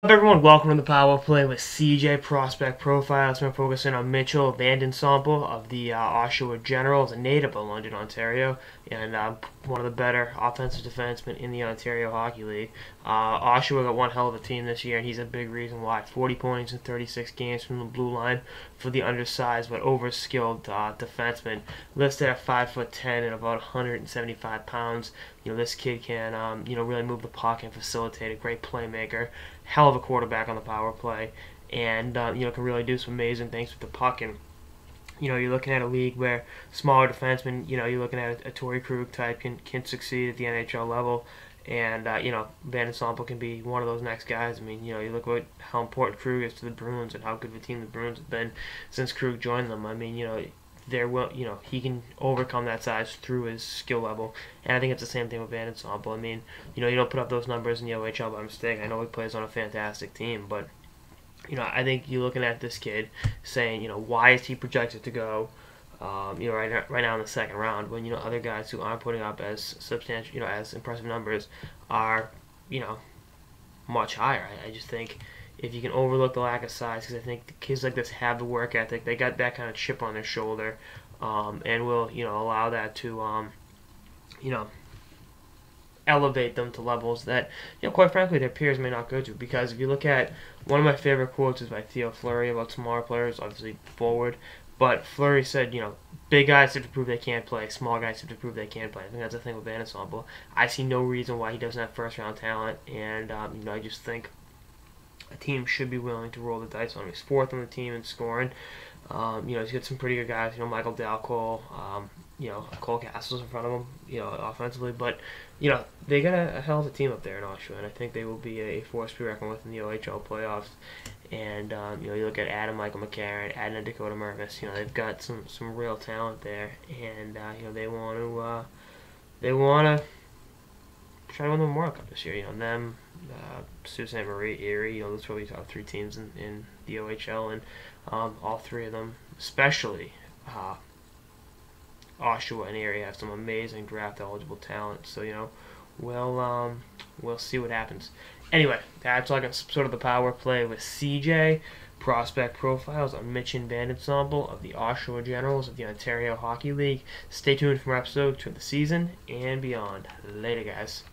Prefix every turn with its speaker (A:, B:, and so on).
A: Up everyone, welcome to the Power Play with CJ Prospect Profile. It's been focusing on Mitchell Vande Sompel of the Oshawa General, a native of London, Ontario, and one of the better offensive defensemen in the Ontario Hockey League. Oshawa got one hell of a team this year, and he's a big reason why. 40 points in 36 games from the blue line for the undersized but overskilled defenseman, listed at 5'10" and about 175 pounds. This kid can really move the puck and facilitate. A great playmaker, hell of a quarterback on the power play, and can really do some amazing things with the puck. And you're looking at a league where smaller defensemen, you're looking at a Torrey Krug type can succeed at the NHL level, and Vande Sompel can be one of those next guys. I mean, you look at how important Krug is to the Bruins and how good of a team the Bruins have been since Krug joined them. I mean, he can overcome that size through his skill level, and I think it's the same thing with Vande Sompel. I mean, you don't put up those numbers in the OHL by mistake. I know he plays on a fantastic team, but I think you're looking at this kid saying, why is he projected to go, right now in the second round when other guys who aren't putting up as substantial, as impressive numbers are, much higher. I just think if you can overlook the lack of size, because I think the kids like this have the work ethic, they got that kind of chip on their shoulder, and will allow that to elevate them to levels that quite frankly their peers may not go to. Because if you look at one of my favorite quotes is by Theo Fleury about smaller players, obviously forward, but Fleury said, big guys have to prove they can't play, small guys have to prove they can play. I think that's the thing with Vande Sompel. I see no reason why he doesn't have first round talent, and I just think a team should be willing to roll the dice on him. He's fourth on the team in scoring. He's got some pretty good guys. Michael Dalcole, Cole Castle's in front of him, offensively. But they got a hell of a team up there in Oshawa, and I think they will be a force to be reckoned with in the OHL playoffs. And you look at Adam Michael McCarron, Adnan Dakota Mervis. They've got some real talent there, and they want to try to win the Memorial Cup this year. Them, Sault Ste. Marie, Erie, those are really top three teams in the OHL, and all three of them, especially Oshawa and Erie, have some amazing draft eligible talent. So we'll see what happens. Anyway, that's like a sort of the Power Play with CJ Prospect Profiles on Mitch and Vande Sompel of the Oshawa Generals of the Ontario Hockey League. Stay tuned for more episodes of the season and beyond. Later, guys.